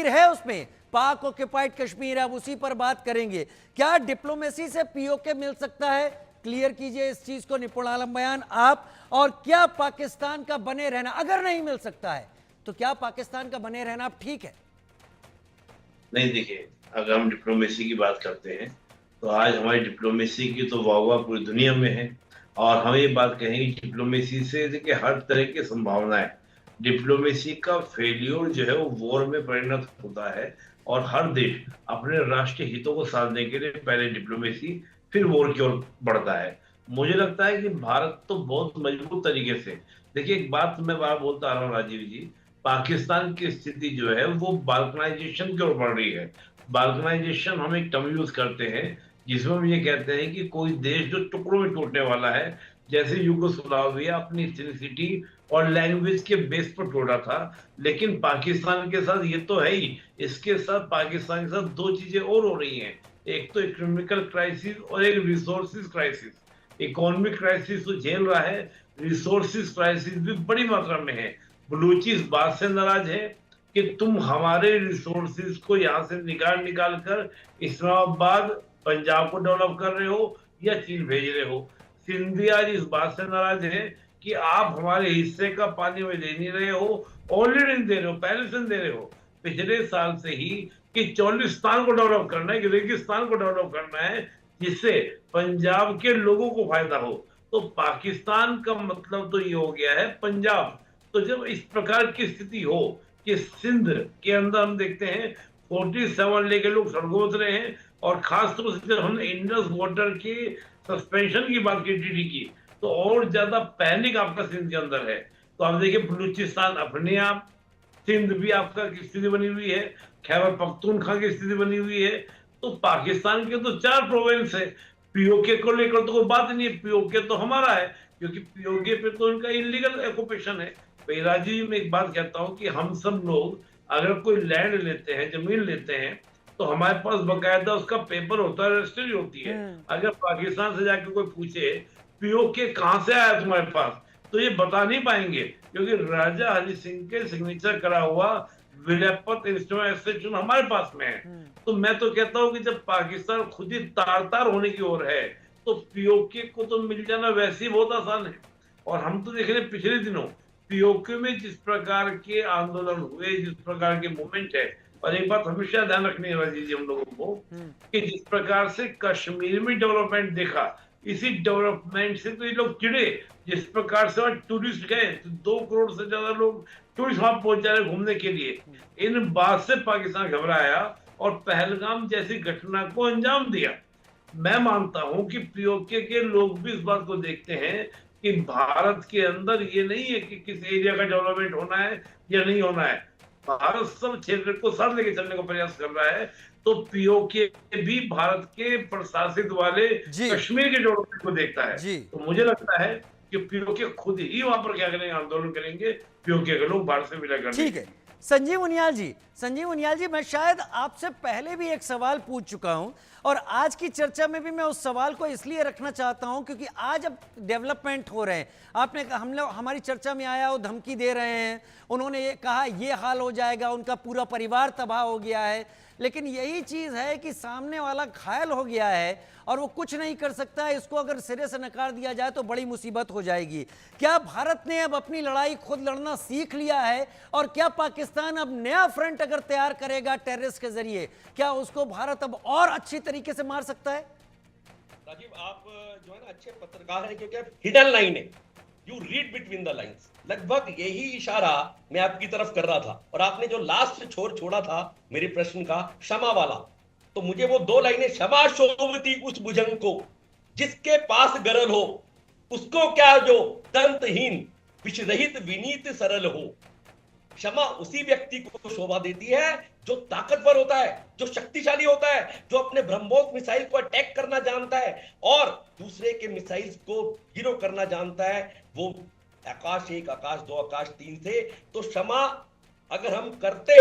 कश्मीर है उसमें, पाक ऑक्युपाइड कश्मीर है, अब उसी पर बात करेंगे। क्या डिप्लोमेसी से पीओके मिल सकता है? क्लियर कीजिए इस चीज को निपुण आलम बयान आप। और क्या पाकिस्तान का बने रहना, अगर नहीं मिल सकता है तो क्या पाकिस्तान का बने रहना अब ठीक है? नहीं, देखिए, अगर हम डिप्लोमेसी की बात करते हैं तो आज हमारी डिप्लोमेसी की तो वाह पूरी दुनिया में है। और हम ये बात कहेंगे डिप्लोमेसी से, देखिए, हर तरह की संभावना है। डिप्लोमेसी का फेल्योर जो है वो वॉर में परिणत होता है। और हर देश अपने राष्ट्रीय हितों को साधने के लिए पहले डिप्लोमेसी फिर वॉर की ओर बढ़ता है। मुझे लगता है कि भारत तो बहुत मजबूत तरीके से, देखिए, एक बात मैं बार बोलता आ रहा हूँ राजीव जी, पाकिस्तान की स्थिति जो है वो बाल्कनाइजेशन की ओर बढ़ रही है। बाल्कनाइजेशन हम एक टर्म यूज करते हैं जिसमें हम ये कहते हैं कि कोई देश जो टुकड़ों में टूटने वाला है, जैसे यूगोस्लाविया अपनी इथनिसिटी और लैंग्वेज के बेस पर टूटा था। लेकिन पाकिस्तान के साथ ये तो है ही, इसके साथ पाकिस्तान के साथ दो चीजें और हो रही हैं। एक तो इकोनॉमिकल क्राइसिस और एक रिसोर्सिस क्राइसिस। इकोनॉमिक क्राइसिस तो झेल रहा है, रिसोर्सिस क्राइसिस भी बड़ी मात्रा में है। बलूची इस बात से नाराज है कि तुम हमारे रिसोर्सेज को यहाँ से निकाल निकाल कर इस्लामाबाद, पंजाब को डेवलप कर रहे हो या चीन भेज रहे हो। सिंधी आज इस बात से नाराज है कि आप हमारे हिस्से का पानी में दे नहीं रहे हो, ऑलरेडी दे रहे हो, पहले से दे रहे हो पिछले साल से ही, कि चौलिस्तान को डेवलप करना है, कि रेगिस्तान को डेवलप करना है, जिससे पंजाब के लोगों को फायदा हो। तो पाकिस्तान का मतलब तो ये हो गया है पंजाब। तो जब इस प्रकार की स्थिति हो कि सिंध के अंदर हम देखते हैं 47 लेके लोग सड़कों में उतरे हैं, और खासतौर से जब हमने इंडस वाटर की सस्पेंशन की बात की टीटी की, तो और ज्यादा पैनिक आपका सिंध के अंदर है। तो आप देखिए बलूचिस्तान अपने आप, सिंध भी आपका की स्थिति बनी हुई है, खैबर पख्तूनख्वा की स्थिति बनी हुई है। तो पाकिस्तान के तो 4 प्रोविंस है। पीओके को लेकर तो कोई बात नहीं है, पीओके तो हमारा है, क्योंकि पीओके पे तो उनका इलीगल ऑक्युपेशन है। राजीव, में एक बात कहता हूँ कि हम सब लोग अगर कोई लैंड लेते हैं, जमीन लेते हैं, तो हमारे पास बकायदा उसका पेपर होता है, रजिस्ट्री होती है। अगर पाकिस्तान से जाकर कोई पूछे पीओके कहां से आया तुम्हारे पास, तो ये बता नहीं पाएंगे, क्योंकि राजा हरि सिंह के सिग्नेचर करा हुआ विलयपत इंस्ट्रूमेंट हमारे पास में है। तो मैं तो कहता हूं कि जब पाकिस्तान खुद ही तार तार होने की ओर है, तो पीओके को तो मिल जाना वैसे ही बहुत आसान है। और हम तो देख रहे हैं पिछले दिनों पीओके में जिस प्रकार के आंदोलन हुए, जिस प्रकार के मूवमेंट है। और एक बात हमेशा ध्यान रखनी है राजीव जी हम लोगों को, कि जिस प्रकार से कश्मीर में डेवलपमेंट देखा, इसी डेवलपमेंट से तो ये लोग चिड़े। जिस प्रकार से वहां टूरिस्ट गए, तो 2 करोड़ से ज्यादा लोग टूरिस्ट वहां पहुंच जा रहे घूमने के लिए। इन बात से पाकिस्तान घबराया और पहलगाम जैसी घटना को अंजाम दिया। मैं मानता हूं कि पीओके के लोग भी इस बात को देखते हैं कि भारत के अंदर ये नहीं है कि किस एरिया का डेवलपमेंट होना है या नहीं होना है। भारत सब क्षेत्र को साथ लेके चलने का प्रयास कर रहा है। तो पीओके भी भारत के प्रशासित वाले कश्मीर के डेवलपमेंट को देखता है। तो मुझे लगता है कि पीओके खुद ही वहां पर क्या करेंगे, आंदोलन करेंगे, पीओके के लोग भारत से विलय करेंगे। ठीक है संजीव उनियाल जी, मैं शायद आपसे पहले भी एक सवाल पूछ चुका हूं, और आज की चर्चा में भी मैं उस सवाल को इसलिए रखना चाहता हूं क्योंकि आज अब डेवलपमेंट हो रहे हैं। आपने कहा, हम लोग, हमारी चर्चा में आया, वो धमकी दे रहे हैं, उन्होंने ये कहा ये हाल हो जाएगा, उनका पूरा परिवार तबाह हो गया है। लेकिन यही चीज है कि सामने वाला घायल हो गया है और वो कुछ नहीं कर सकता है, इसको अगर सिरे से नकार दिया जाए तो बड़ी मुसीबत हो जाएगी। क्या भारत ने अब अपनी लड़ाई खुद लड़ना सीख लिया है? और क्या पाकिस्तान अब नया फ्रंट अगर तैयार करेगा टेररिस्ट के जरिए, क्या उसको भारत अब और अच्छी तरीके से मार सकता है? राजीव, आप जो है ना अच्छे पत्रकार हैं, क्योंकि आप हिडन लाइन है, you read between the lines. लगभग यही इशारा मैं आपकी तरफ कर रहा था। और आपने जो लास्ट छोर छोड़ा था मेरे प्रश्न का, क्षमा वाला, तो मुझे वो 2 लाइनें, क्षमा शोभती उस भुजंग को जिसके पास गरल हो, उसको क्या जो दंतहीन विषरहित विनीत सरल हो। क्षमा उसी व्यक्ति को शोभा देती है जो ताकतवर होता है, जो शक्तिशाली होता है, जो अपने ब्रह्मोस मिसाइल को अटैक करना जानता है और दूसरे के मिसाइल्स को जीरो करना जानता है। वो आकाश 1, आकाश 2, आकाश 3 से। तो क्षमा अगर हम करते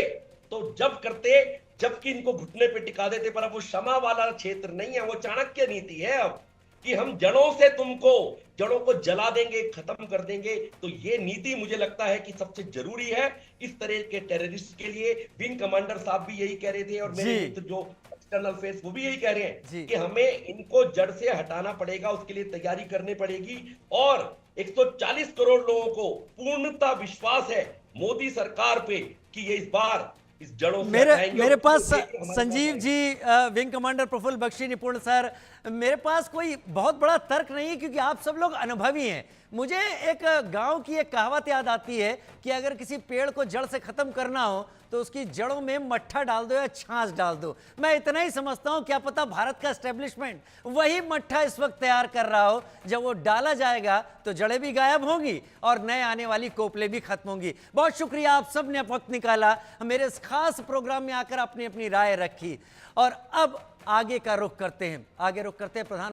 तो जब करते जबकि इनको घुटने पे टिका देते, पर अब वो क्षमा वाला क्षेत्र नहीं है, वो चाणक्य नीति है। अब कि हम जड़ों को जला देंगे, खत्म कर देंगे। तो ये नीति मुझे लगता है कि सबसे जरूरी है इस तरह के टेररिस्ट के लिए। विंग कमांडर साहब भी यही कह रहे थे और मेरे जी। मित्र जो एक्सटर्नल फेस वो भी यही कह रहे जी। हैं कि हमें इनको जड़ से हटाना पड़ेगा, उसके लिए तैयारी करनी पड़ेगी। और 140 करोड़ लोगों को पूर्णतः विश्वास है मोदी सरकार पे कि ये इस बार इस जड़ों से हटाएंगे। मेरे और पास उसको लेकर हमारे संजीव पास जी, विंग कमांडर प्रफुल्ल बख्शी निपुण सर, मेरे पास कोई बहुत बड़ा तर्क नहीं है क्योंकि आप सब लोग अनुभवी हैं। मुझे एक गांव की एक कहावत याद आती है कि अगर किसी पेड़ को जड़ से खत्म करना हो तो उसकी जड़ों में मट्ठा डाल दो या छाछ डाल दो। मैं इतना ही समझता हूं, क्या पता भारत का एस्टेब्लिशमेंट वही मट्ठा इस वक्त तैयार कर रहा हो। जब वो डाला जाएगा तो जड़ें भी गायब होंगी और नए आने वाली कोपले भी खत्म होंगी। बहुत शुक्रिया, आप सब ने वक्त निकाला, मेरे इस खास प्रोग्राम में आकर अपनी अपनी राय रखी। और अब आगे का रुख करते हैं प्रधान